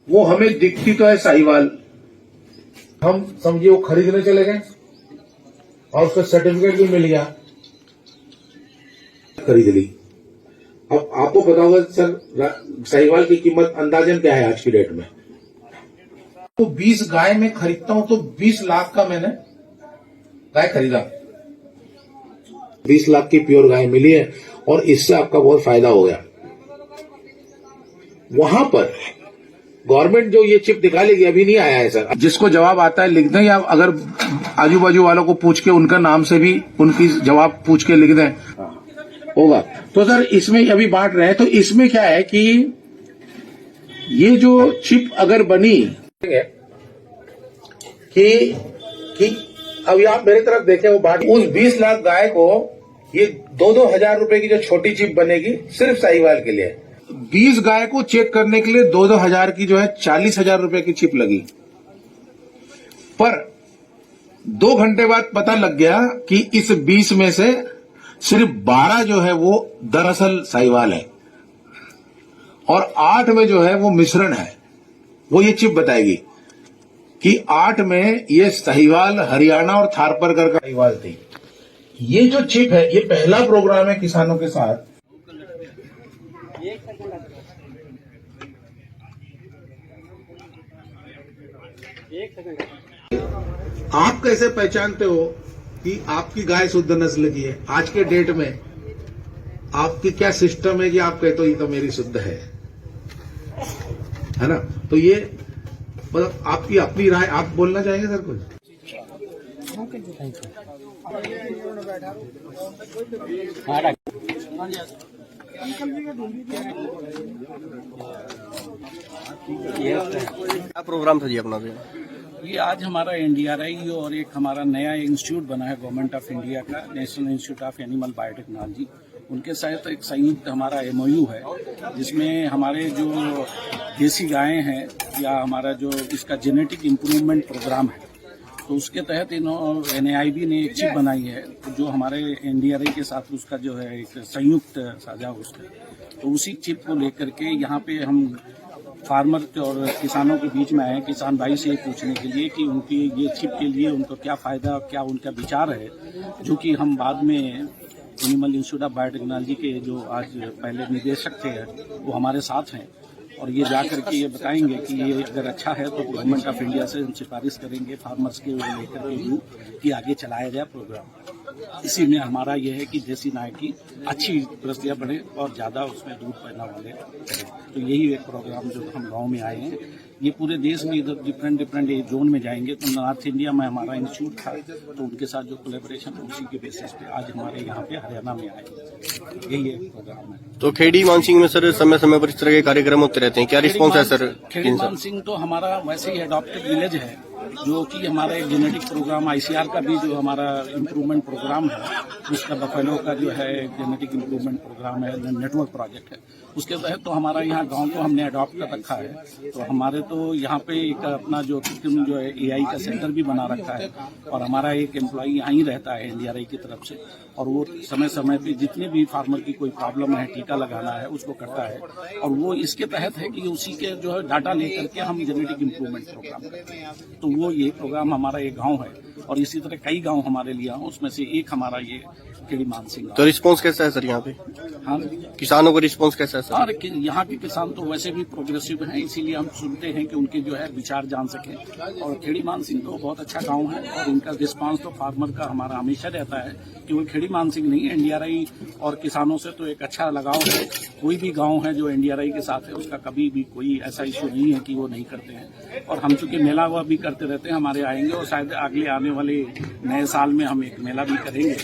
वो हमें दिखती तो है साहिवाल, हम समझिए वो खरीदने चले गए और उसका सर्टिफिकेट भी मिल गया, खरीद ली। अब आपको पता होगा सर साहिवाल की कीमत अंदाजन क्या है आज की डेट में? तो 20 गाय में खरीदता हूं तो 20 लाख का मैंने गाय खरीदा, 20 लाख की प्योर गाय मिली है और इससे आपका बहुत फायदा हो गया। वहां पर गवर्नमेंट जो ये चिप निकालेगी अभी नहीं आया है सर, जिसको जवाब आता है लिख दें या अगर आजू बाजू वालों को पूछ के उनका नाम से भी उनकी जवाब पूछ के लिख दें होगा। तो सर इसमें अभी बांट रहे हैं, तो इसमें क्या है कि ये जो चिप अगर बनी कि अभी आप मेरी तरफ देखें वो बांट, उस 20 लाख गाय को ये 2-2 हजार रुपए की जो छोटी चिप बनेगी सिर्फ साहिवाल के लिए, 20 गाय को चेक करने के लिए 2-2 हजार की जो है 40,000 रुपए की चिप लगी। पर 2 घंटे बाद पता लग गया कि इस 20 में से सिर्फ 12 जो है वो दरअसल साहिवाल है और 8 में जो है वो मिश्रण है। वो ये चिप बताएगी कि 8 में ये साहिवाल, हरियाणा और थारपारकर का साहिवाल थी। ये जो चिप है ये पहला प्रोग्राम है किसानों के साथ। आप कैसे पहचानते हो कि आपकी गाय शुद्ध नस्ल की है? आज के डेट में आपकी क्या सिस्टम है कि आप कहते हो ये तो मेरी शुद्ध है ना? तो ये मतलब आपकी अपनी राय, आप बोलना चाहेंगे सर कुछ? क्या प्रोग्राम था जी अपना? ये आज हमारा एनडीआरआई और एक हमारा नया इंस्टीट्यूट बना है गवर्नमेंट ऑफ इंडिया का, national institute of animal biotechnology, उनके साथ एक संयुक्त हमारा एमओयू है जिसमें हमारे जो देसी गायें हैं या हमारा जो इसका जेनेटिक इम्प्रूवमेंट प्रोग्राम है, तो उसके तहत एनआईबी ने एक चिप बनाई है जो हमारे एनडीआरआई के साथ उसका जो है एक संयुक्त साझा उसका, तो उसी चिप को लेकर के यहाँ पे हम फार्मर और किसानों के बीच में आए हैं, किसान भाई से ये पूछने के लिए कि उनकी ये चिप के लिए उनको क्या फायदा, क्या उनका विचार है, जो कि हम बाद में एनिमल इंस्टीट्यूट ऑफ बायोटेक्नोलॉजी के जो आज पहले निदेशक थे वो हमारे साथ हैं और ये जा करके ये बताएंगे कि ये अगर अच्छा है तो गवर्नमेंट ऑफ इंडिया से हम सिफारिश करेंगे फार्मर्स के लेकर के व्यू कि आगे चलाया जाए प्रोग्राम। इसी में हमारा ये है कि देसी गाय की अच्छी प्रक्रिया बढ़े और ज़्यादा उसमें दूध पैदा वाले करें। तो यही एक प्रोग्राम जो हम गांव में आए हैं, ये पूरे देश में इधर डिफरेंट जोन में जाएंगे। तो नॉर्थ इंडिया में हमारा इंस्टीट्यूट था तो उनके साथ जो कोलैबोरेशन है उसी के बेसिस पे आज हमारे यहाँ पे हरियाणा में आए, यही एक प्रोग्राम है। तो खेड़ी मानसिंह में सर समय समय पर इस तरह के कार्यक्रम होते रहते हैं, क्या रिस्पॉन्स है सर? खेड़ी मानसिंह तो हमारा वैसे ही अडॉप्टेड विलेज है जो कि हमारा एक जेनेटिक प्रोग्राम आईसीआर का भी जो हमारा इम्प्रूवमेंट प्रोग्राम है, उसका बफेलो का जो है जेनेटिक इम्प्रूवमेंट प्रोग्राम है, नेटवर्क प्रोजेक्ट है, उसके तहत तो हमारा यहाँ गांव को हमने अडॉप्ट कर रखा है। तो हमारे तो यहाँ पे एक अपना जो जो है एआई का सेंटर भी बना रखा है और हमारा एक एम्प्लॉई यहाँ ही रहता है एनडीआरआई की तरफ से और वो समय समय पे जितने भी फार्मर की कोई प्रॉब्लम है, टीका लगाना है, उसको करता है और वो इसके तहत है कि उसी के जो है डाटा लेकर के हम जेनेटिक इम्प्रूवमेंट प्रोग्राम करते हैं। तो वो ये प्रोग्राम हमारा एक गांव है और इसी तरह कई गांव हमारे लिए हैं, उसमें से एक हमारा ये खेड़ी मानसिंह। तो रिस्पांस कैसा है सर यहाँ पे? हाँ, किसानों का रिस्पांस कैसा है सर? हाँ, यहाँ के किसान तो वैसे भी प्रोग्रेसिव हैं, इसीलिए हम सुनते हैं कि उनके जो है विचार जान सकें। और खेड़ी मानसिंह तो बहुत अच्छा गांव है और इनका रिस्पांस तो फार्मर का हमारा हमेशा रहता है, केवल खेड़ी मानसिंह नहीं, एनडीआरआई और किसानों से तो एक अच्छा लगाव है। कोई भी गाँव है जो एनडीआरआई के साथ है उसका कभी भी कोई ऐसा इश्यू नहीं है कि वो नहीं करते हैं। और हम चूंकि मेला हुआ भी करते रहते हैं, हमारे आएंगे और शायद अगले आने वाले नए साल में हम एक मेला भी करेंगे,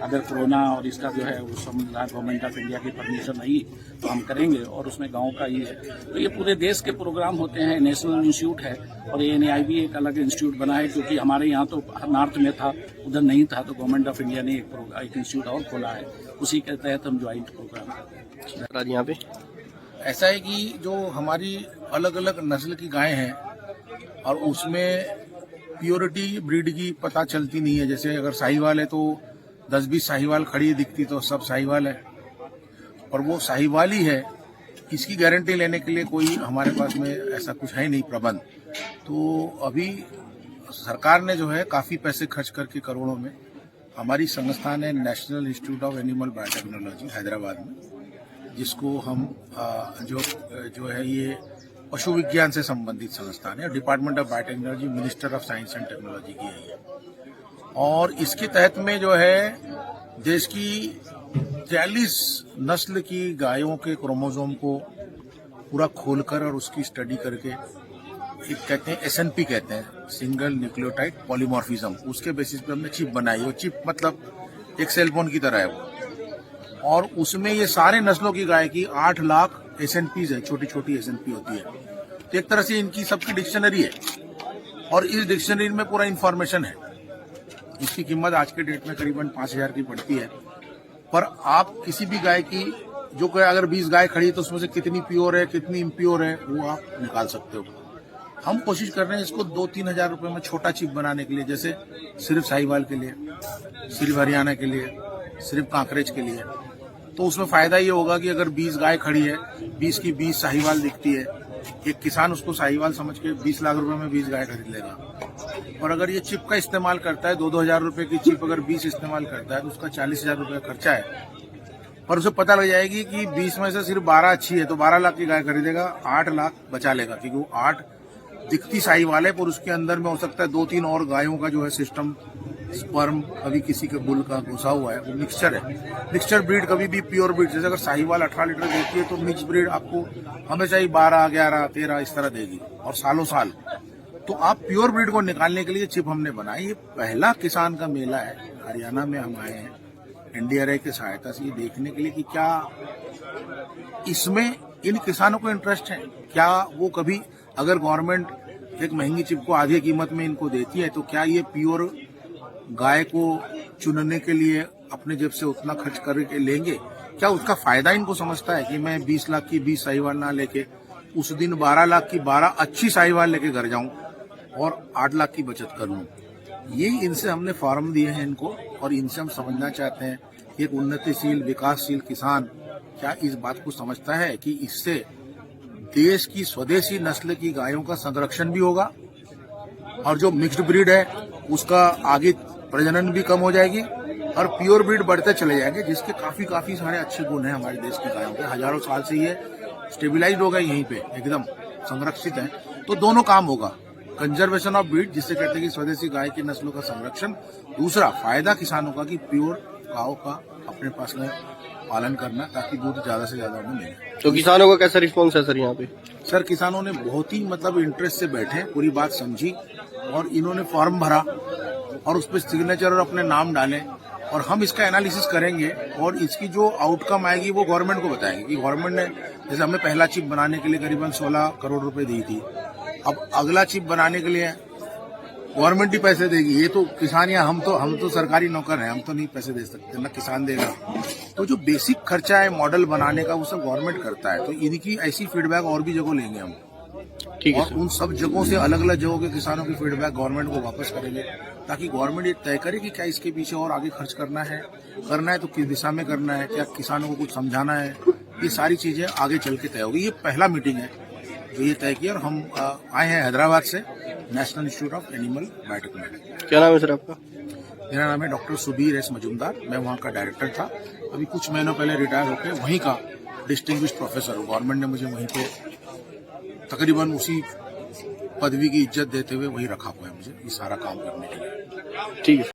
अगर कोरोना और इसका जो है वो गवर्नमेंट ऑफ इंडिया की परमिशन नहीं तो हम करेंगे और उसमें गांव का ही है। तो ये पूरे देश के प्रोग्राम होते हैं, नेशनल इंस्टीट्यूट है और एनआईबी एक अलग इंस्टीट्यूट बना है क्योंकि हमारे यहाँ तो नॉर्थ में था, उधर नहीं था, तो गवर्नमेंट ऑफ इंडिया ने एक इंस्टीट्यूट और खोला है, उसी के तहत हम ज्वाइंट प्रोग्राम करते हैं। यहाँ पे ऐसा है कि जो हमारी अलग अलग नस्ल की गायें हैं और उसमें प्योरिटी ब्रीड की पता चलती नहीं है। जैसे अगर साहिवाल है तो 10-20 साहिवाल खड़ी दिखती तो सब साहिवाल है और वो साहिवाल ही है इसकी गारंटी लेने के लिए कोई हमारे पास में ऐसा कुछ है नहीं प्रबंध। तो अभी सरकार ने जो है काफी पैसे खर्च करके करोड़ों में हमारी संस्थान है national institute of animal biotechnology Hyderabad में, जिसको हम जो है ये पशु विज्ञान से संबंधित संस्थान है, department of biotechnology, minister of science and technology की है ये। और इसके तहत में जो है देश की 43 नस्ल की गायों के क्रोमोसोम को पूरा खोलकर और उसकी स्टडी करके एक कहते हैं SNP कहते हैं, सिंगल न्यूक्लियोटाइड पॉलीमॉर्फिज्म, उसके बेसिस पे हमने चिप बनाई। वो चिप मतलब एक सेलफोन की तरह है वो, और उसमें ये सारे नस्लों की गाय की 8 लाख SNPs है, छोटी छोटी SNP होती है। तो एक तरह से इनकी सबकी डिक्शनरी है और इस डिक्शनरी में पूरा इन्फॉर्मेशन है। इसकी कीमत आज के डेट में करीबन 5,000 की पड़ती है। पर आप किसी भी गाय की जो अगर 20 गाय खड़ी है तो उसमें से कितनी प्योर है कितनी इम्प्योर है वो आप निकाल सकते हो। हम कोशिश कर रहे हैं इसको 2-3 हजार रुपए में छोटा चिप बनाने के लिए, जैसे सिर्फ साहिवाल के लिए, सिर्फ हरियाणा के लिए, सिर्फ कांकरेज के लिए। तो उसमें फायदा ये होगा कि अगर 20 गाय खड़ी है, 20 की 20 साहिवाल दिखती है, एक किसान उसको साहिवाल समझ के 20 लाख रुपए में 20 गाय खरीद लेगा। और अगर ये चिप का इस्तेमाल करता है, 2-2 हजार रुपए की चिप अगर 20 इस्तेमाल करता है तो उसका 40,000 रुपए खर्चा है। और उसे पता लग जाएगी कि 20 में से सिर्फ 12 अच्छी है तो 12 लाख की गाय खरीदेगा, 8 लाख बचा लेगा, क्योंकि वो 8 दिखती साहिवाल है पर उसके अंदर में हो सकता है 2-3 और गायों का जो है सिस्टम, स्पर्म कभी किसी के बुल का घुसा हुआ है, वो मिक्सचर है। मिक्सचर ब्रीड कभी भी प्योर ब्रीड, जैसे अगर साहिवाल 18 लीटर देती है तो मिक्स ब्रीड आपको हमेशा ही 12, 11, 13 इस तरह देगी और सालों साल। तो आप प्योर ब्रीड को निकालने के लिए चिप हमने बनाई। ये पहला किसान का मेला है, हरियाणा में हम आए हैं NDRI की सहायता से ये देखने के लिए कि क्या इसमें इन किसानों को इंटरेस्ट है, क्या वो कभी अगर गवर्नमेंट एक महंगी चिप को आधी कीमत में इनको देती है तो क्या ये प्योर गाय को चुनने के लिए अपने जेब से उतना खर्च करके लेंगे, क्या उसका फायदा इनको समझता है कि मैं 20 लाख की 20 साहिवाल ना लेके उस दिन 12 लाख की 12 अच्छी साहिवाल लेके घर जाऊं और 8 लाख की बचत कर लूं। ये इनसे हमने फॉर्म दिए हैं इनको, और इनसे हम समझना चाहते हैं कि एक उन्नतिशील विकासशील किसान क्या इस बात को समझता है कि इससे देश की स्वदेशी नस्ल की गायों का संरक्षण भी होगा और जो मिक्स्ड ब्रीड है उसका आगे प्रजनन भी कम हो जाएगी और प्योर ब्रीड बढ़ते चले जाएंगे, जिसके काफी सारे अच्छे गुण हैं हमारे देश की गायों के। हजारों साल से ये स्टेबिलाइज्ड हो गए, यहीं पे एकदम संरक्षित है। तो दोनों काम होगा, कंजर्वेशन ऑफ ब्रीड जिससे कहते हैं कि स्वदेशी गाय की नस्लों का संरक्षण, दूसरा फायदा किसानों का कि प्योर गायों का अपने पास में पालन करना ताकि दूध ज्यादा से ज्यादा उन्हें मिले। तो किसानों का कैसा रिस्पॉन्स है सर यहाँ पे? सर किसानों ने बहुत ही इंटरेस्ट से बैठे, पूरी बात समझी और इन्होंने फॉर्म भरा और उस पर सिग्नेचर और अपने नाम डाले और हम इसका एनालिसिस करेंगे और इसकी जो आउटकम आएगी वो गवर्नमेंट को बताएंगे कि गवर्नमेंट ने, जैसे हमें पहला चिप बनाने के लिए करीबन 16 करोड़ रुपए दी थी, अब अगला चिप बनाने के लिए गवर्नमेंट ही पैसे देगी। ये तो किसान या हम तो सरकारी नौकर हैं, हम तो नहीं पैसे दे सकते, ना किसान देगा। तो जो बेसिक खर्चा है मॉडल बनाने का वो सब गवर्नमेंट करता है। तो इनकी ऐसी फीडबैक और भी जगह लेंगे हम, ठीक है और उन सब जगहों से अलग अलग जगहों के किसानों की फीडबैक गवर्नमेंट को वापस करेंगे ताकि गवर्नमेंट ये तय करे कि क्या इसके पीछे और आगे खर्च करना है तो किस दिशा में करना है, क्या किसानों को कुछ समझाना है, ये सारी चीजें आगे चल के तय होगी। ये पहला मीटिंग है जो ये तय किया और हम आए हैं हैदराबाद से, national institute of animal biotechnology. क्या नाम है सर आपका? मेरा नाम है डॉक्टर सुबीर S मजूमदार, मैं वहाँ का डायरेक्टर था, अभी कुछ महीनों पहले रिटायर होकर वहीं का डिस्टिंग्विश्ड प्रोफेसर हूँ। गवर्नमेंट ने मुझे वहीं पे तकरीबन उसी पदवी की इज्जत देते हुए वही रखा हुआ है मुझे ये सारा काम करने के लिए। ठीक है।